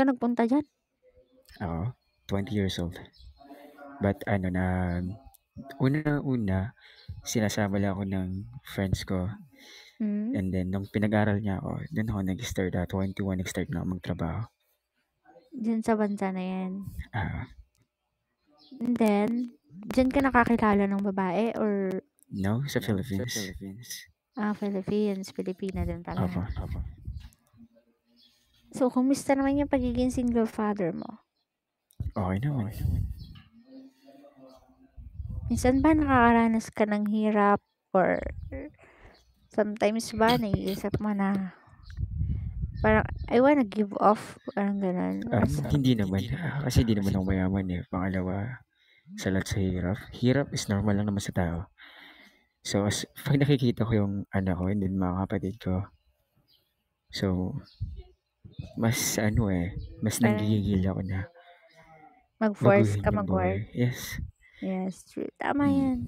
ka nagpunta diyan? Ako, 20 years old. But una-una, sinasama lang ako ng friends ko. Hmm, And then, nung pinag-aral niya ako, doon ako nag-start, 21, nag-start na ako magtrabaho. diyan sa bansa na 'yan. Ah, And then, diyan ka nakakilala ng babae or no, sa Philippines. Philippines, Pilipina din Opo. pala. So, kumusta naman yung pagiging single father mo? Okay naman. Minsan ba nakakaranas ka ng hirap or sometimes ba naiisip mo na parang, I wanna give off, parang gano'n as Hindi naman. Kasi di naman ako mayaman eh. Pangalawa, salat sa hirap. Hirap is normal lang naman sa tao. So, pag nakikita ko yung anak ko and then mga kapatid ko, so, mas parang nanggigigil ako na mag-force ka baguhin yung buhay. mag-work. Yes. Yes, true. Tama Mm. yan.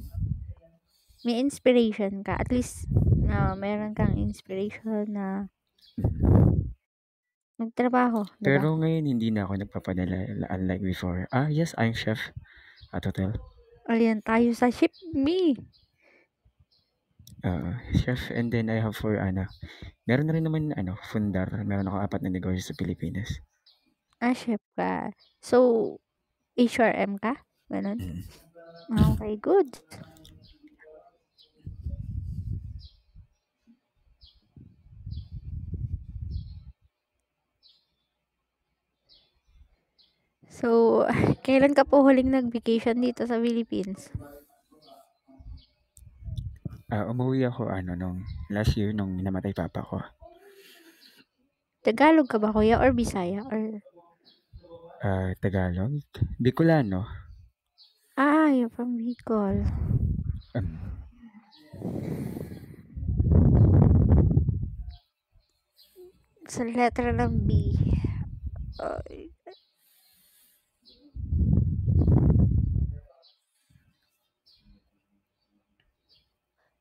May inspiration ka. At least, meron kang inspiration na Mm. magtrabaho, 'di ba? Pero ngayon hindi na ako nagpapadala unlike before. Yes, I'm chef at hotel. Alien tayo sa ship me. Chef and then I have for meron na rin naman fundar. Meron ako 4 na negosyo sa Pilipinas. Ship ka. So, HRM ka? Ganun? Mm. Okay, good. So, kailan ka po huling nag-vacation dito sa Philippines? Umuwi ako nung last year nung namatay papa ko. Tagalog ka ba kuya or Bisaya or Tagalog, Bicolano. you're from Bicol. Um, Sa letra ng B. Ay,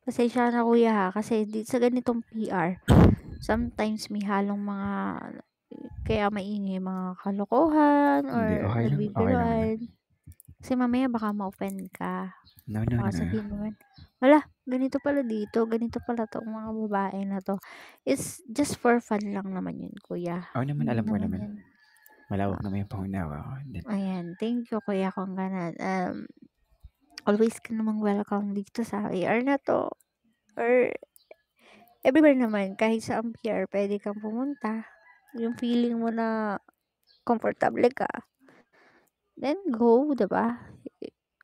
pasensya na kuya ha, kasi sa ganitong PR, sometimes may halong mga, kaya maingay mga kalokohan Hindi, or okay lang. Okay lang yun. nagbibiruan. Kasi mamaya baka ma-offend ka. No, no, Baka no. sabihin naman, wala, ganito pala dito, ganito pala tong mga babae na to. It's just for fun lang naman yun, kuya. Ako naman, Hindi alam ko naman naman. yan. Malawak naman yung pangunawa ko. Then, Ayan, thank you kuya kung ganun. Always ka namang welcome dito sa AR na to. Or everywhere naman, kahit sa PR, pwede kang pumunta. Yung feeling mo na komportable ka, then go, 'di ba?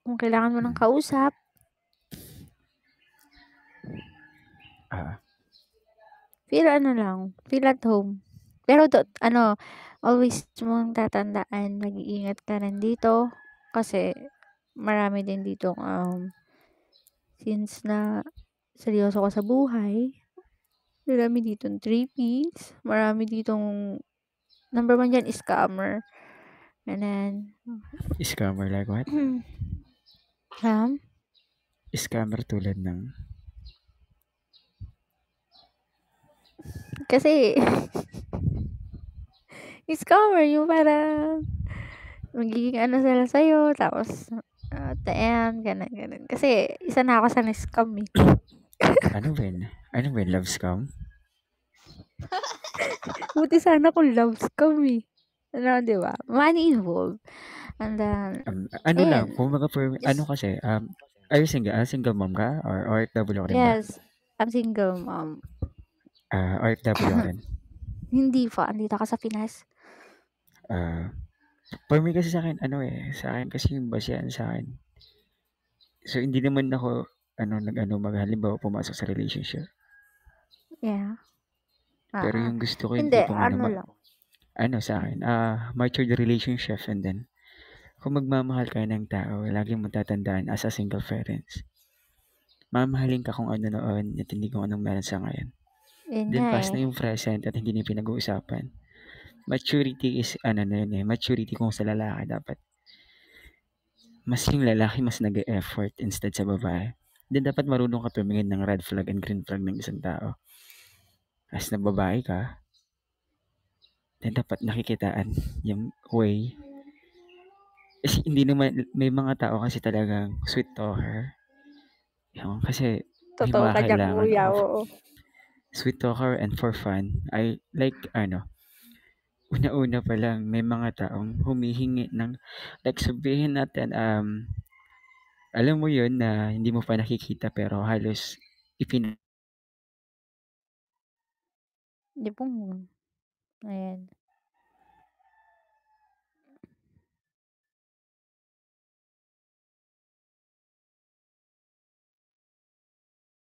Kung kailangan mo ng mm, kausap, ah, feel ano lang, feel at home. Pero always mong tatandaan, mag-iingat ka rin dito kasi marami din ditong since na seryoso ka sa buhay, marami ditong tripies, marami ditong number one diyan is scammer. And then, scammer like what? um, Scammer tulad ng, kasi scammer yung parang magiging ano sila sa'yo, tapos at the end, ganun, ganun. Kasi isa na ako sa na-scam eh. ano ba yun, love scam? Buti sana kung love scam eh. Ano, di ba? Money involved. And then, Ano lang, ayan. kung ano Just, kasi, are you single? Single mom ka? Or OFW ka rin ba? yes, I'm single mom. OFW ka rin. Hindi pa, andito ka sa Pinas. For me kasi sa akin, sa akin kasi yung basehan sa akin. So, hindi naman ako, halimbawa pumasok sa relationship. Yeah. Pero yung gusto ko yung Hindi, tipong ano lang. sa akin, matured relationship and then, kung magmamahal ka ng tao, laging matatandaan as a single parents. Mamahalin ka kung ano noon at hindi kung anong meron sa ngayon. Yun Then nga past eh. na yung present at hindi na yung pinag-uusapan. Maturity is maturity kung sa lalaki dapat. Mas yung lalaki mas nag-e-effort instead sa babae. Then dapat marunong ka tumingin ng red flag and green flag ng isang tao. As na babae ka, then dapat nakikitaan yung way. Kasi hindi naman may mga tao kasi talagang sweet talker, yung kasi may Totoo mga ka diyan kailangan kuya, of oo. sweet talker and for fun. I like una-una pa lang may mga taong humihingi ng like sabihin natin, alam mo yun na hindi mo pa nakikita pero halos ipina Hindi po, ayan.